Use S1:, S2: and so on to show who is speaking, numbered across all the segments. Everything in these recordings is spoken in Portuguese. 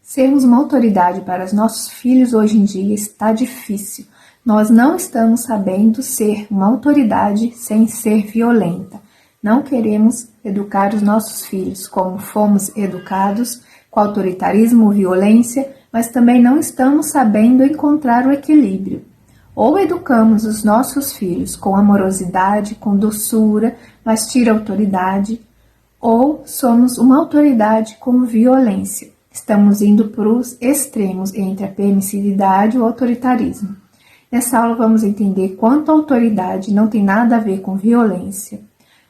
S1: Sermos uma autoridade para os nossos filhos hoje em dia está difícil. Nós não estamos sabendo ser uma autoridade sem ser violenta. Não queremos educar os nossos filhos como fomos educados, com autoritarismo, violência, mas também não estamos sabendo encontrar o equilíbrio. Ou educamos os nossos filhos com amorosidade, com doçura, mas tira autoridade, ou somos uma autoridade com violência. Estamos indo para os extremos entre a permissividade e o autoritarismo. Nessa aula vamos entender quanto autoridade não tem nada a ver com violência,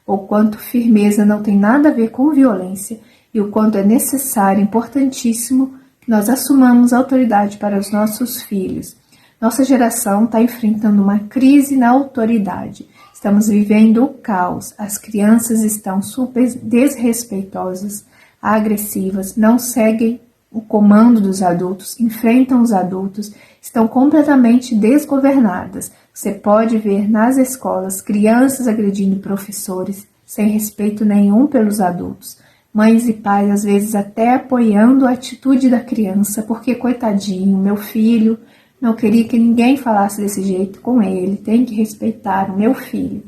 S1: ou quanto firmeza não tem nada a ver com violência, e o quanto é necessário, importantíssimo, que nós assumamos a autoridade para os nossos filhos. Nossa geração está enfrentando uma crise na autoridade. Estamos vivendo o caos. As crianças estão super desrespeitosas, agressivas, não seguem o comando dos adultos, enfrentam os adultos, estão completamente desgovernadas. Você pode ver nas escolas crianças agredindo professores, sem respeito nenhum pelos adultos. Mães e pais, às vezes, até apoiando a atitude da criança, porque, coitadinho, meu filho não queria que ninguém falasse desse jeito com ele, tem que respeitar o meu filho.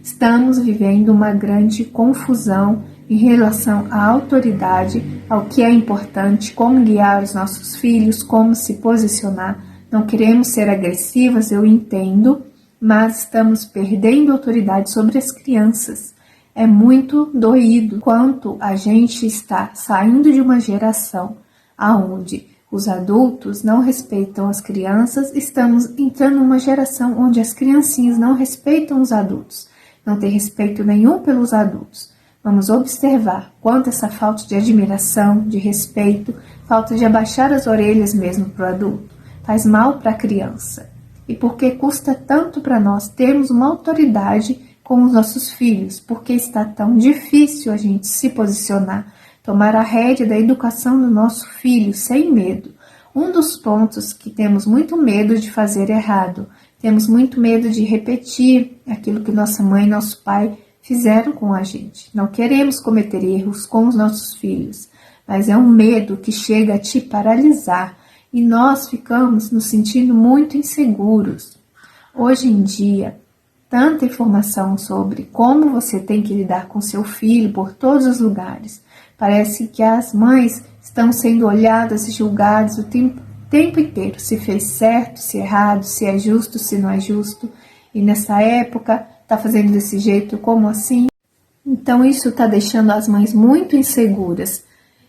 S1: Estamos vivendo uma grande confusão em relação à autoridade, ao que é importante, como guiar os nossos filhos, como se posicionar. Não queremos ser agressivas, eu entendo, mas estamos perdendo autoridade sobre as crianças. É muito doído quanto a gente está saindo de uma geração onde os adultos não respeitam as crianças, estamos entrando numa geração onde as criancinhas não respeitam os adultos, não tem respeito nenhum pelos adultos. Vamos observar quanto essa falta de admiração, de respeito, falta de abaixar as orelhas mesmo para o adulto, faz mal para a criança. E por que custa tanto para nós termos uma autoridade com os nossos filhos? Porque está tão difícil a gente se posicionar, tomar a rédea da educação do nosso filho sem medo. Um dos pontos que temos muito medo de fazer errado, temos muito medo de repetir aquilo que nossa mãe e nosso pai fizeram com a gente. Não queremos cometer erros com os nossos filhos, mas é um medo que chega a te paralisar e nós ficamos nos sentindo muito inseguros. Hoje em dia, tanta informação sobre como você tem que lidar com seu filho por todos os lugares. Parece que as mães estão sendo olhadas e julgadas o tempo inteiro, se fez certo, se errado, se é justo, se não é justo. E nessa época, está fazendo desse jeito, como assim? Então isso está deixando as mães muito inseguras.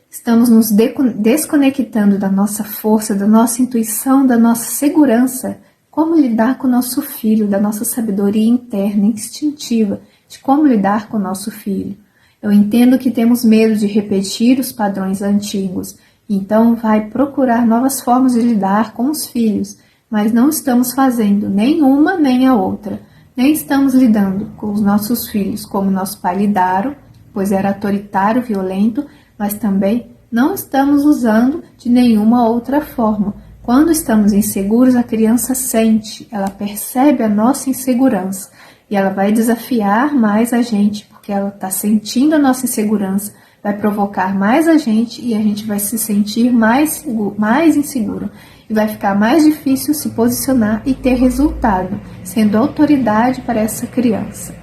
S1: Estamos nos desconectando da nossa força, da nossa intuição, da nossa segurança. Como lidar com o nosso filho, da nossa sabedoria interna, instintiva, de como lidar com o nosso filho. Eu entendo que temos medo de repetir os padrões antigos, então vai procurar novas formas de lidar com os filhos, mas não estamos fazendo nem uma nem a outra. Nem estamos lidando com os nossos filhos como nosso pai lidaram, pois era autoritário, violento, mas também não estamos usando de nenhuma outra forma. Quando estamos inseguros, a criança sente, ela percebe a nossa insegurança e ela vai desafiar mais a gente, porque ela está sentindo a nossa insegurança, vai provocar mais a gente e a gente vai se sentir mais inseguro. E vai ficar mais difícil se posicionar e ter resultado, sendo autoridade para essa criança.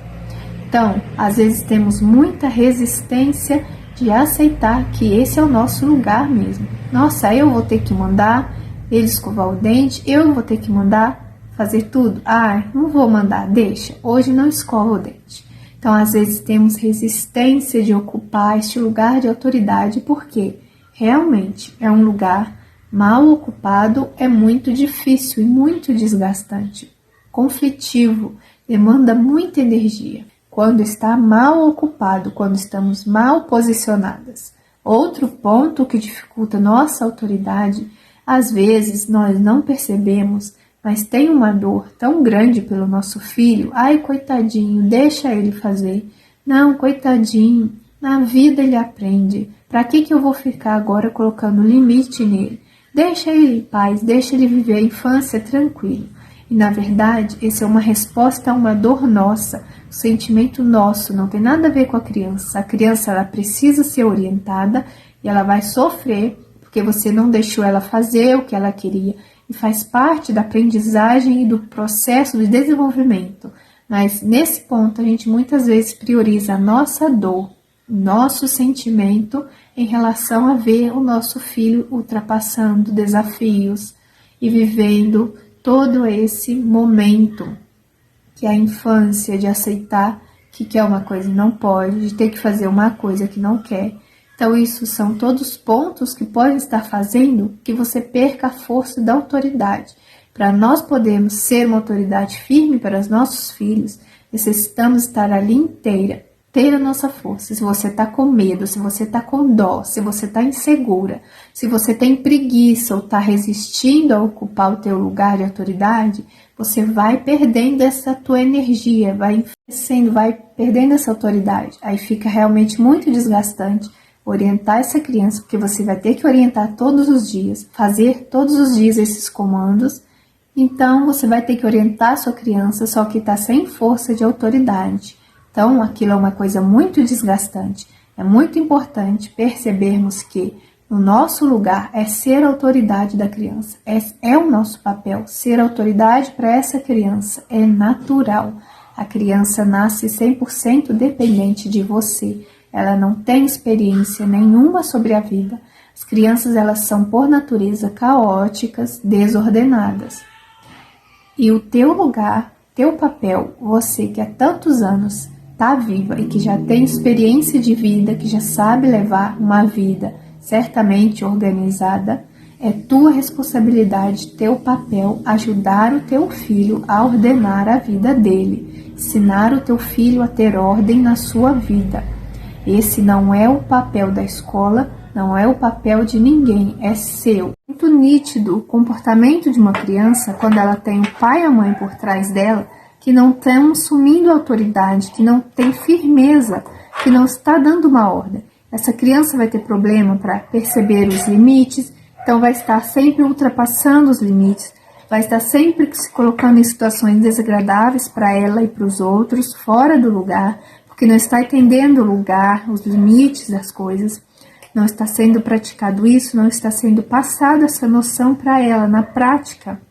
S1: Então, às vezes temos muita resistência de aceitar que esse é o nosso lugar mesmo. Nossa, eu vou ter que mandar ele escovar o dente, eu vou ter que mandar fazer tudo. Não vou mandar, deixa, hoje não escova o dente. Então, às vezes temos resistência de ocupar este lugar de autoridade, porque realmente é um lugar mal ocupado, é muito difícil e muito desgastante, conflitivo, demanda muita energia. Quando está mal ocupado, quando estamos mal posicionadas. Outro ponto que dificulta nossa autoridade, às vezes nós não percebemos, mas tem uma dor tão grande pelo nosso filho. Coitadinho, deixa ele fazer. Não, coitadinho, na vida ele aprende. Para que eu vou ficar agora colocando limite nele? Deixa ele em paz, deixa ele viver a infância tranquilo. E na verdade, essa é uma resposta a uma dor nossa, um sentimento nosso, não tem nada a ver com a criança. A criança ela precisa ser orientada e ela vai sofrer porque você não deixou ela fazer o que ela queria, e faz parte da aprendizagem e do processo de desenvolvimento. Mas nesse ponto a gente muitas vezes prioriza a nossa dor, nosso sentimento em relação a ver o nosso filho ultrapassando desafios e vivendo todo esse momento que é a infância, de aceitar que quer uma coisa e não pode, de ter que fazer uma coisa que não quer. Então isso são todos pontos que podem estar fazendo que você perca a força da autoridade. Para nós podermos ser uma autoridade firme para os nossos filhos, necessitamos estar ali inteira, ter a nossa força. Se você está com medo, se você está com dó, se você está insegura, se você tem preguiça ou está resistindo a ocupar o teu lugar de autoridade, você vai perdendo essa tua energia, vai perdendo essa autoridade. Aí fica realmente muito desgastante orientar essa criança, porque você vai ter que orientar todos os dias, fazer todos os dias esses comandos. Então você vai ter que orientar a sua criança, só que está sem força de autoridade. Então aquilo é uma coisa muito desgastante. É muito importante percebermos que o nosso lugar é ser a autoridade da criança. É o nosso papel, ser autoridade para essa criança. É natural. A criança nasce 100% dependente de você. Ela não tem experiência nenhuma sobre a vida. As crianças, elas são por natureza caóticas, desordenadas. E o teu lugar, teu papel, você que há tantos anos está viva e que já tem experiência de vida, que já sabe levar uma vida certamente organizada, é tua responsabilidade, teu papel, ajudar o teu filho a ordenar a vida dele, ensinar o teu filho a ter ordem na sua vida. Esse não é o papel da escola, não é o papel de ninguém, é seu. Muito nítido o comportamento de uma criança quando ela tem o pai e a mãe por trás dela, que não estão assumindo autoridade, que não tem firmeza, que não está dando uma ordem. Essa criança vai ter problema para perceber os limites, então vai estar sempre ultrapassando os limites, vai estar sempre se colocando em situações desagradáveis para ela e para os outros, fora do lugar, porque não está entendendo o lugar, os limites das coisas, não está sendo praticado isso, não está sendo passada essa noção para ela na prática.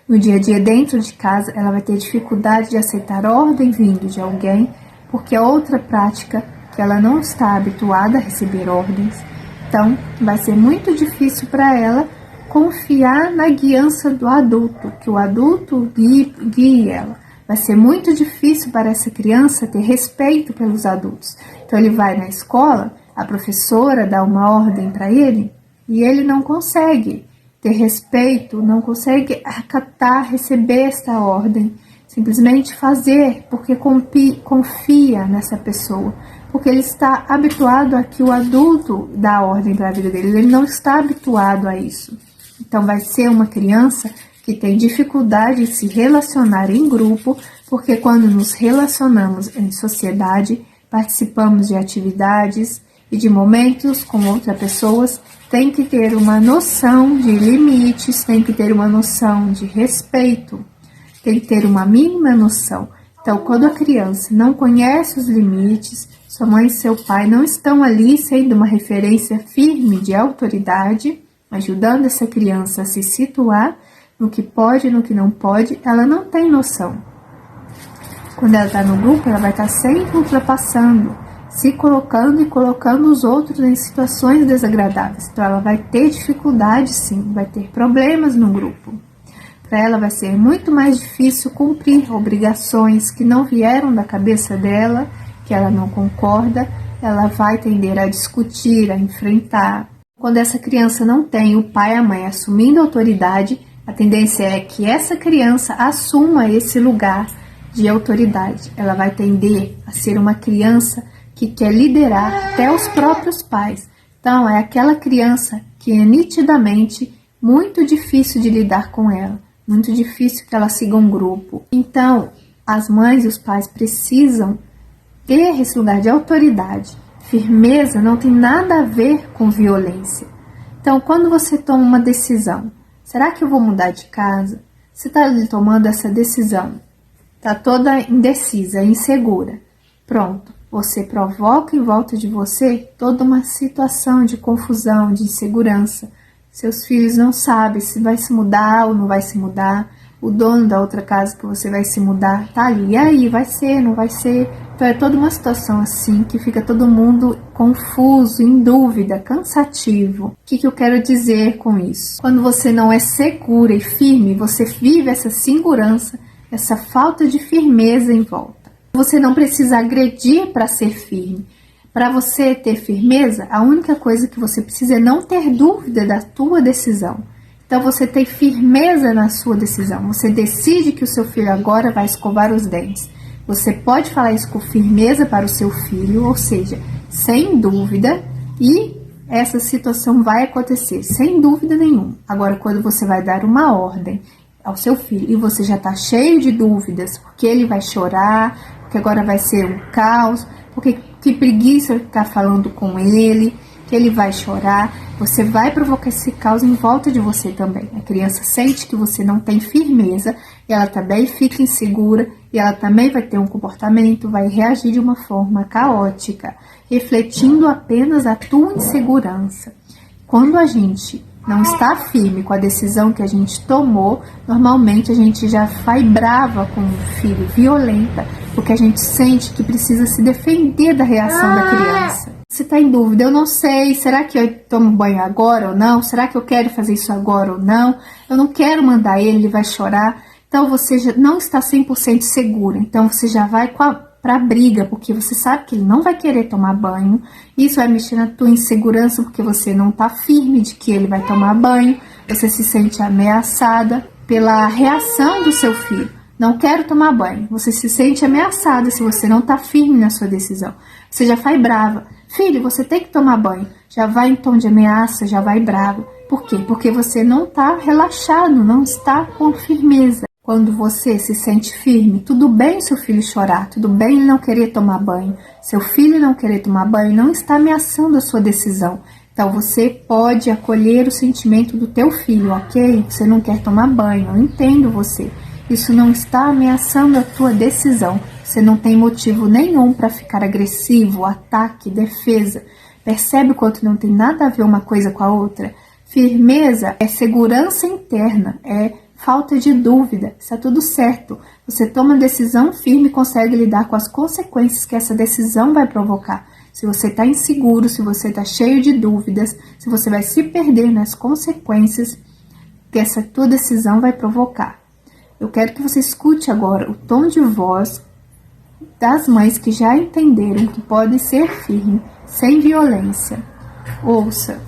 S1: No dia a dia, dentro de casa, ela vai ter dificuldade de aceitar ordem vindo de alguém, porque é outra prática que ela não está habituada a receber ordens. Então, vai ser muito difícil para ela confiar na guiança do adulto, que o adulto guie ela. Vai ser muito difícil para essa criança ter respeito pelos adultos. Então ele vai na escola, a professora dá uma ordem para ele e ele não consegue ter respeito, não consegue acatar, receber esta ordem, simplesmente fazer porque confia nessa pessoa, porque ele está habituado a que o adulto dá ordem para a vida dele, ele não está habituado a isso. Então vai ser uma criança que tem dificuldade em se relacionar em grupo, porque quando nos relacionamos em sociedade, participamos de atividades e de momentos com outras pessoas, tem que ter uma noção de limites, tem que ter uma noção de respeito, tem que ter uma mínima noção. Então, quando a criança não conhece os limites, sua mãe e seu pai não estão ali sendo uma referência firme de autoridade, ajudando essa criança a se situar no que pode e no que não pode, ela não tem noção. Quando ela está no grupo, ela vai estar sempre ultrapassando, se colocando e colocando os outros em situações desagradáveis. Então ela vai ter dificuldade sim, vai ter problemas no grupo. Para ela vai ser muito mais difícil cumprir obrigações que não vieram da cabeça dela, que ela não concorda, ela vai tender a discutir, a enfrentar. Quando essa criança não tem o pai e a mãe assumindo autoridade, a tendência é que essa criança assuma esse lugar de autoridade. Ela vai tender a ser uma criança que quer liderar até os próprios pais. Então, é aquela criança que é nitidamente muito difícil de lidar com ela, muito difícil que ela siga um grupo. Então, as mães e os pais precisam ter esse lugar de autoridade. Firmeza não tem nada a ver com violência. Então, quando você toma uma decisão, será que eu vou mudar de casa? Você está tomando essa decisão, está toda indecisa, insegura. Pronto. você provoca em volta de você toda uma situação de confusão, de insegurança. Seus filhos não sabem se vai se mudar ou não vai se mudar. O dono da outra casa que você vai se mudar tá ali. E aí, vai ser, não vai ser? Então é toda uma situação assim que fica todo mundo confuso, em dúvida, cansativo. O que eu quero dizer com isso? Quando você não é segura e firme, você vive essa insegurança, essa falta de firmeza em volta. Você não precisa agredir para ser firme. Para você ter firmeza, a única coisa que você precisa é não ter dúvida da tua decisão. Então você tem firmeza na sua decisão. Você decide que o seu filho agora vai escovar os dentes. Você pode falar isso com firmeza para o seu filho, ou seja, sem dúvida, e essa situação vai acontecer, sem dúvida nenhuma. Agora, quando você vai dar uma ordem ao seu filho e você já está cheio de dúvidas, porque ele vai chorar, porque agora vai ser um caos, porque que preguiça ficar falando com ele, que ele vai chorar, você vai provocar esse caos em volta de você também. A criança sente que você não tem firmeza, e ela também fica insegura, e ela também vai ter um comportamento, vai reagir de uma forma caótica, refletindo apenas a tua insegurança. Quando a gente não está firme com a decisão que a gente tomou, normalmente a gente já vai brava com o filho, violenta, porque a gente sente que precisa se defender da reação da criança. Você está em dúvida, eu não sei, será que eu tomo banho agora ou não? Será que eu quero fazer isso agora ou não? Eu não quero mandar ele vai chorar. Então você já não está 100% segura, então você já vai para a briga, porque você sabe que ele não vai querer tomar banho. Isso vai mexer na tua insegurança, porque você não está firme de que ele vai tomar banho. Você se sente ameaçada pela reação do seu filho. Não quero tomar banho. Você se sente ameaçada se você não está firme na sua decisão. Você já vai brava. Filho, você tem que tomar banho. Já vai em tom de ameaça, já vai brava. Por quê? Porque você não está relaxado, não está com firmeza. Quando você se sente firme, tudo bem seu filho chorar, tudo bem ele não querer tomar banho. Seu filho não querer tomar banho não está ameaçando a sua decisão. Então você pode acolher o sentimento do teu filho, ok? Você não quer tomar banho, eu entendo você. Isso não está ameaçando a tua decisão. Você não tem motivo nenhum para ficar agressivo, ataque, defesa. Percebe o quanto não tem nada a ver uma coisa com a outra? Firmeza é segurança interna, é falta de dúvida, está tudo certo. Você toma decisão firme e consegue lidar com as consequências que essa decisão vai provocar. Se você está inseguro, se você está cheio de dúvidas, se você vai se perder nas consequências que essa tua decisão vai provocar. Eu quero que você escute agora o tom de voz das mães que já entenderam que pode ser firme, sem violência. Ouça.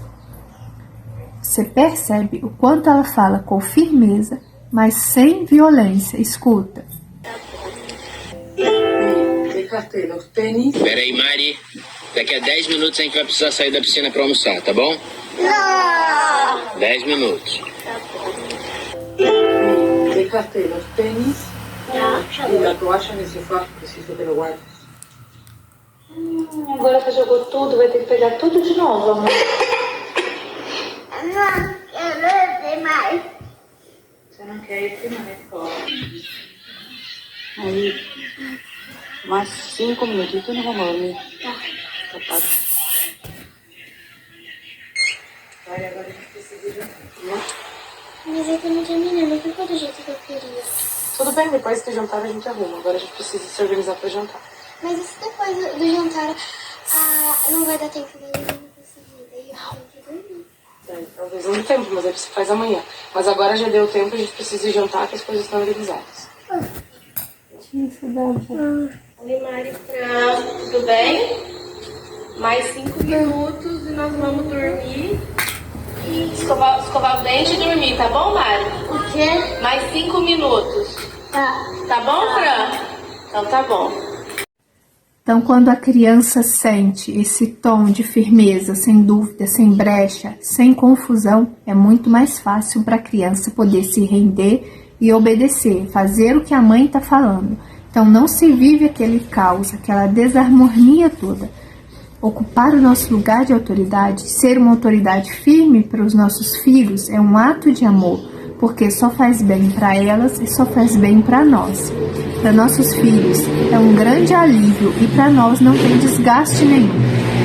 S1: Você percebe o quanto ela fala com firmeza, mas sem violência. Escuta.
S2: Peraí, Mari. Daqui a 10 minutos a gente vai precisar sair da piscina para almoçar, tá bom? Não! 10 minutos.
S3: Tem carteira, tênis e a toalha nesse sofá, preciso que lo guardes.
S4: Agora que jogou tudo, vai ter que pegar tudo de novo, amor.
S5: Não quero mais.
S4: Você não quer ir na escola?
S3: Aí, mais 5 minutos, não vamos dormir. Tá.
S4: Vai, agora a gente precisa de um.
S5: Mas é que eu não terminei, não ficou do jeito que eu queria.
S3: Tudo bem, depois do jantar a gente arruma. Agora a gente precisa se organizar para jantar.
S5: Mas e se depois do jantar não vai dar tempo de eu não conseguir? Daí eu tenho que dormir.
S3: Talvez não dê tempo, mas aí você faz amanhã. Mas agora já deu tempo, a gente precisa ir jantar, que as coisas estão organizadas.
S4: Oi, Mari, tudo bem? Mais 5 minutos e nós vamos dormir. Escovar o dente e dormir, tá bom, Mari?
S5: O quê?
S4: Mais 5 minutos. Tá bom, Fran? Então tá bom.
S1: Então, quando a criança sente esse tom de firmeza, sem dúvida, sem brecha, sem confusão, é muito mais fácil para a criança poder se render e obedecer, fazer o que a mãe está falando. Então, não se vive aquele caos, aquela desarmonia toda. Ocupar o nosso lugar de autoridade, ser uma autoridade firme para os nossos filhos é um ato de amor, porque só faz bem para elas e só faz bem para nós. para nossos filhos é um grande alívio e para nós não tem desgaste nenhum.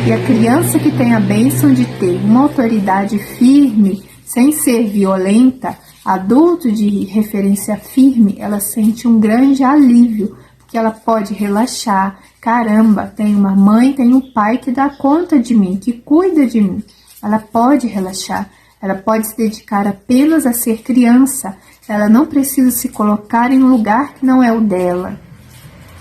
S1: E a criança que tem a bênção de ter uma autoridade firme, sem ser violenta, adulto de referência firme, ela sente um grande alívio, porque ela pode relaxar. Caramba, tem uma mãe, tem um pai que dá conta de mim, que cuida de mim. Ela pode relaxar, ela pode se dedicar apenas a ser criança, ela não precisa se colocar em um lugar que não é o dela.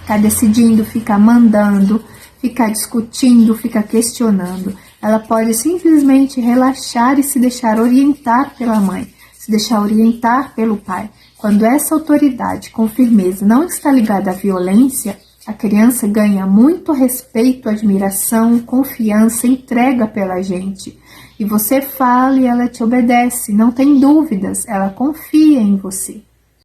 S1: Ficar decidindo, ficar mandando, ficar discutindo, ficar questionando. Ela pode simplesmente relaxar e se deixar orientar pela mãe, se deixar orientar pelo pai. Quando essa autoridade com firmeza não está ligada à violência, a criança ganha muito respeito, admiração, confiança, entrega pela gente. E você fala e ela te obedece, não tem dúvidas, ela confia em você.